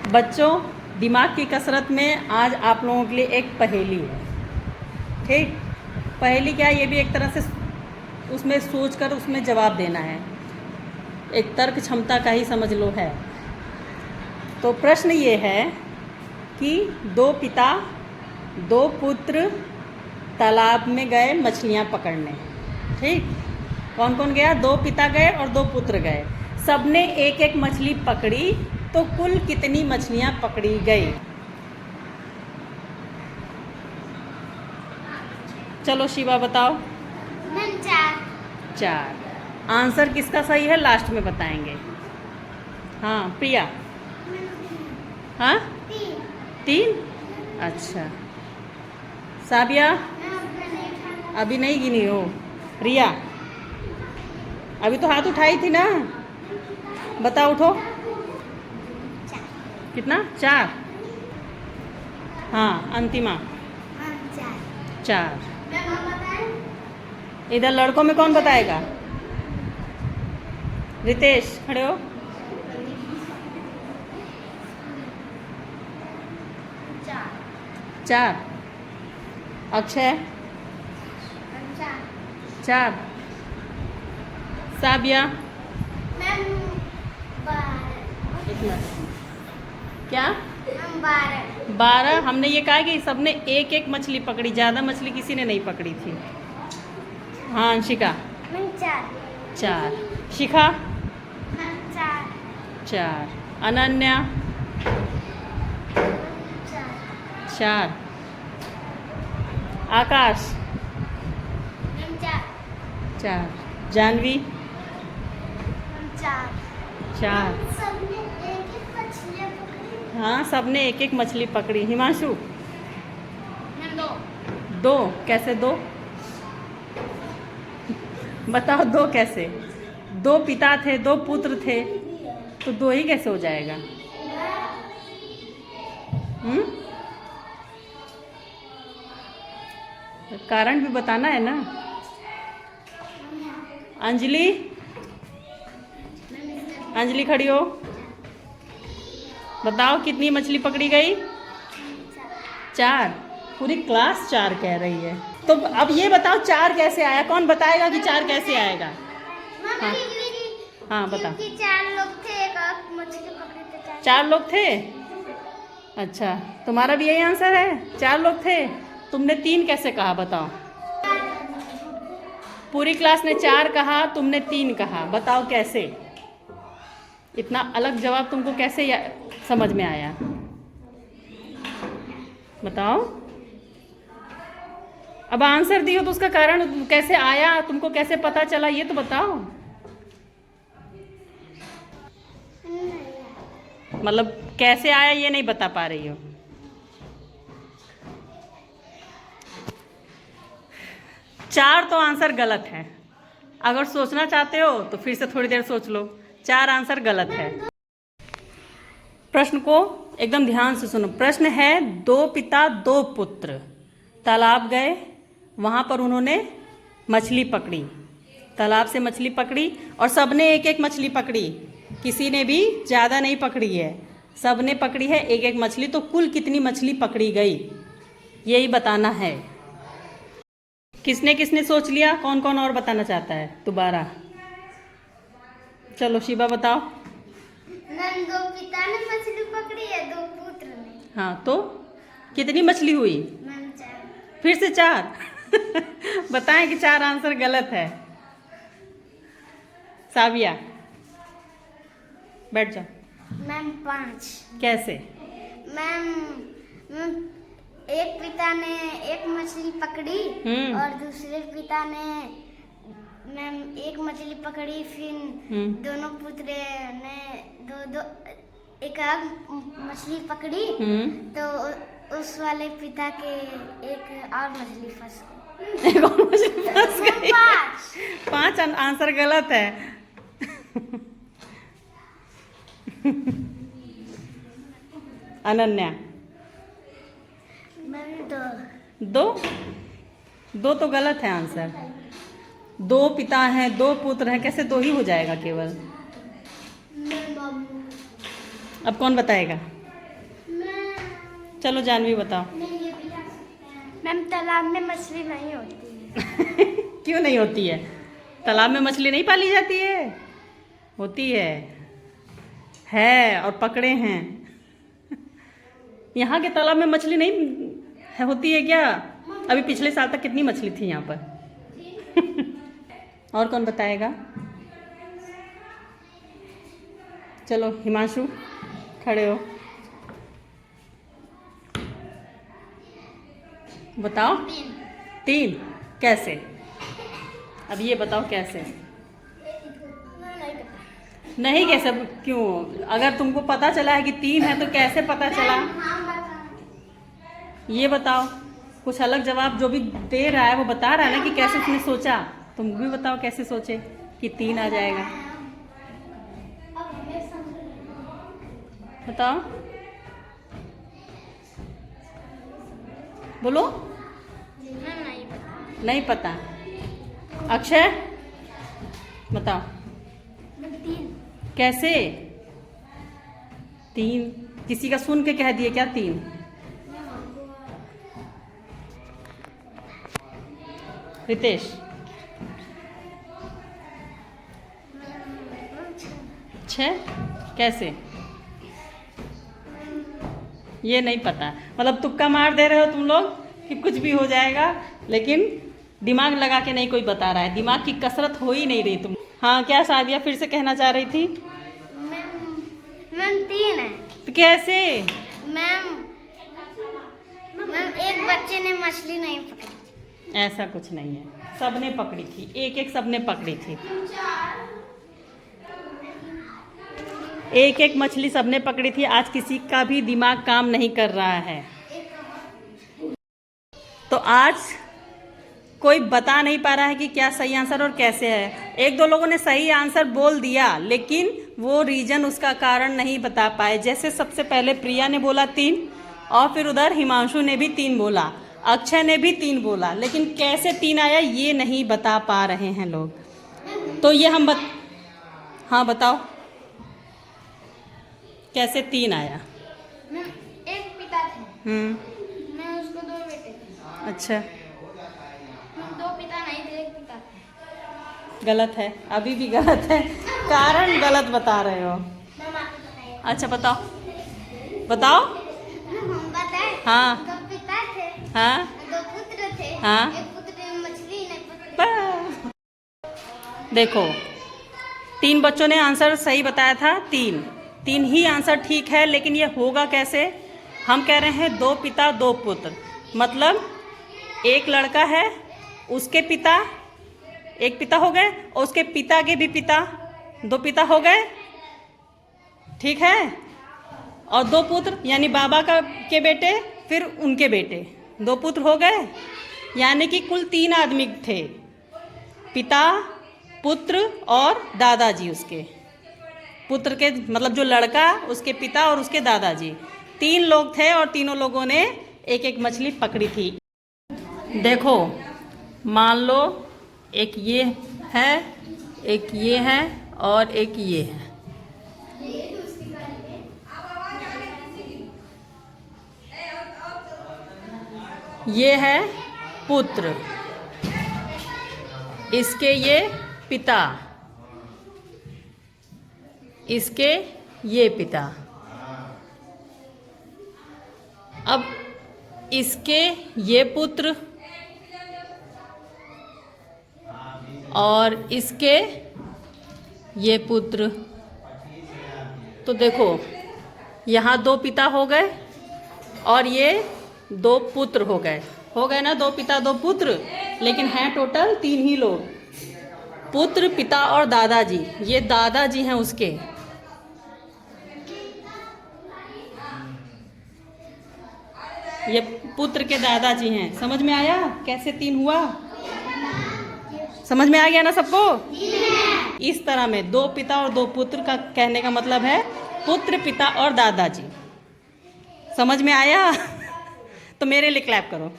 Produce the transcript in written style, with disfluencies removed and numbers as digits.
बच्चों, दिमाग की कसरत में आज आप लोगों के लिए एक पहेली है। ठीक, पहेली क्या है, ये भी एक तरह से उसमें सोच कर उसमें जवाब देना है, एक तर्क क्षमता का ही समझ लो है। तो प्रश्न ये है कि दो पिता दो पुत्र तालाब में गए मछलियाँ पकड़ने। ठीक, कौन कौन गया? दो पिता गए और दो पुत्र गए। सबने एक एक मछली पकड़ी, तो कुल कितनी मछलियाँ पकड़ी गई? चलो शिवा बताओ। चार। आंसर किसका सही है लास्ट में बताएंगे। हाँ प्रिया। हाँ, तीन। अच्छा, साबिया अभी नहीं गिनी हो। रिया अभी तो हाथ उठाई थी ना, बताओ उठो। कितना? चार। हाँ अंतिमा, चार। इधर लड़कों में कौन बताएगा? रितेश खड़े हो। चार। अक्षय चार। साबिया क्या? 12। हमने ये कहा कि सबने एक एक मछली पकड़ी, ज़्यादा मछली किसी ने नहीं पकड़ी थी। हाँ अंशिका। चार। शिखा। चार। अनन्या। चार। आकाश। चार। जानवी। चार। हाँ सबने एक एक मछली पकड़ी। हिमांशु। दो। कैसे दो? बताओ दो कैसे? दो पिता थे दो पुत्र थे, तो दो ही कैसे हो जाएगा? कारण भी बताना है ना। अंजलि, अंजलि खड़ी हो, बताओ कितनी मछली पकड़ी गई? चार। पूरी क्लास चार कह रही है। तो अब ये बताओ चार कैसे आया? कौन बताएगा कि चार कैसे आएगा? हाँ, हाँ बता। 4 लोग थे, एक मछली पकड़े थे। 4 लोग थे। अच्छा, तुम्हारा भी यही आंसर है? 4 लोग थे। तुमने 3 कैसे कहा बताओ? पूरी क्लास ने 4 कहा, तुमने 3 कहा, बताओ कैसे? इतना अलग जवाब तुमको कैसे समझ में आया? बताओ। अब आंसर दियो तो उसका कारण कैसे आया, तुमको कैसे पता चला, ये तो बताओ। मतलब कैसे आया ये नहीं बता पा रही हो। चार तो आंसर गलत है। अगर सोचना चाहते हो तो फिर से थोड़ी देर सोच लो। 4 आंसर गलत है। प्रश्न को एकदम ध्यान से सुनो। प्रश्न है, दो पिता दो पुत्र तालाब गए, वहां पर उन्होंने मछली पकड़ी, तालाब से मछली पकड़ी और सबने एक एक मछली पकड़ी, किसी ने भी ज़्यादा नहीं पकड़ी है, सबने पकड़ी है एक एक मछली, तो कुल कितनी मछली पकड़ी गई यही बताना है। किसने किसने सोच लिया? कौन कौन और बताना चाहता है दोबारा? चलो शिवा बताओ। दो पिता ने मछली पकड़ी है, दो पुत्र ने। हाँ तो कितनी मछली हुई? 4। फिर से 4। बताएं कि 4 आंसर गलत है। साविया बैठ जाओ। मैम 5। कैसे? मैम एक पिता ने एक मछली पकड़ी और दूसरे पिता ने मैम एक मछली पकड़ी, फिर दोनों पुत्र ने दो एक मछली पकड़ी, तो उस वाले पिता के एक और मछली फंस गई। एक और मछली फंस गई। 5 आंसर गलत है। अनन्या। दो। दो तो गलत है आंसर। दो पिता हैं दो पुत्र हैं, कैसे दो ही हो जाएगा केवल? अब कौन बताएगा? चलो जानवी बताओ। मैम तालाब में मछली नहीं होती है। क्यों नहीं होती है? तालाब में मछली नहीं पाली जाती है? होती है और पकड़े हैं। यहाँ के तालाब में मछली नहीं होती है क्या? अभी पिछले साल तक कितनी मछली थी यहाँ पर? और कौन बताएगा? चलो हिमांशु खड़े हो, बताओ। 3 कैसे? अब ये बताओ कैसे? नहीं कैसे? क्यों? अगर तुमको पता चला है कि 3 है तो कैसे पता चला? ये बताओ। कुछ अलग जवाब जो भी दे रहा है वो बता रहा है ना कि कैसे उसने सोचा। तुम भी बताओ कैसे सोचे कि 3 आ जाएगा। बताओ, बोलो। नहीं पता। अक्षय बताओ। 3 कैसे? 3 किसी का सुन के कह दिए क्या 3? रितेश 6 कैसे? ये नहीं पता। मतलब तुक्का मार दे रहे हो तुम लोग कि कुछ भी हो जाएगा, लेकिन दिमाग लगा के नहीं कोई बता रहा है। दिमाग की कसरत हो ही नहीं रही तुम। हाँ क्या सादिया फिर से कहना चाह रही थी? मैम 3 है। तो कैसे? मैम एक बच्चे ने मछली नहीं पकड़ी। ऐसा कुछ नहीं है, सबने पकड़ी थी। एक सबने पकड़ी थी। एक मछली सबने पकड़ी थी। आज किसी का भी दिमाग काम नहीं कर रहा है। तो आज कोई बता नहीं पा रहा है कि क्या सही आंसर और कैसे है। 1-2 लोगों ने सही आंसर बोल दिया, लेकिन वो रीजन, उसका कारण नहीं बता पाए। जैसे सबसे पहले प्रिया ने बोला 3, और फिर उधर हिमांशु ने भी 3 बोला, अक्षय ने भी 3 बोला, लेकिन कैसे 3 आया ये नहीं बता पा रहे हैं लोग। तो ये हम हाँ बताओ कैसे 3 आया? एक पिता थे। मैं उसको 2 बेटे थे। अच्छा, 2 पिता नहीं थे, एक पिता थे। गलत है, अभी भी गलत है। कारण गलत बता रहे हो। अच्छा बताओ बताओ। बताए? हाँ 2 पिता थे। हाँ 2 पुत्र थे। हाँ। एक पुत्र ने मछली नहीं पकड़ी। देखो 3 बच्चों ने आंसर सही बताया था। 3 ही आंसर ठीक है, लेकिन ये होगा कैसे? हम कह रहे हैं 2 पिता 2 पुत्र, मतलब एक लड़का है, उसके पिता, एक पिता हो गए, और उसके पिता के भी पिता, 2 पिता हो गए, ठीक है। और 2 पुत्र यानी बाबा के बेटे, फिर उनके बेटे, 2 पुत्र हो गए। यानी कि कुल 3 आदमी थे, पिता, पुत्र और दादाजी। उसके पुत्र के मतलब जो लड़का, उसके पिता और उसके दादाजी, 3 लोग थे और तीनों लोगों ने एक मछली पकड़ी थी। देखो मान लो एक ये है, एक ये है और एक ये है। ये है पुत्र, इसके ये पिता, इसके ये पिता। अब इसके ये पुत्र और इसके ये पुत्र। तो देखो यहाँ 2 पिता हो गए और ये 2 पुत्र हो गए ना, 2 पिता 2 पुत्र, लेकिन हैं टोटल 3 ही लोग, पुत्र, पिता और दादाजी। ये दादाजी हैं उसके। ये पुत्र के दादाजी हैं। समझ में आया कैसे 3 हुआ? समझ में आ गया ना सबको? इस तरह में 2 पिता और 2 पुत्र का कहने का मतलब है पुत्र, पिता और दादाजी। समझ में आया? तो मेरे लिए क्लैप करो।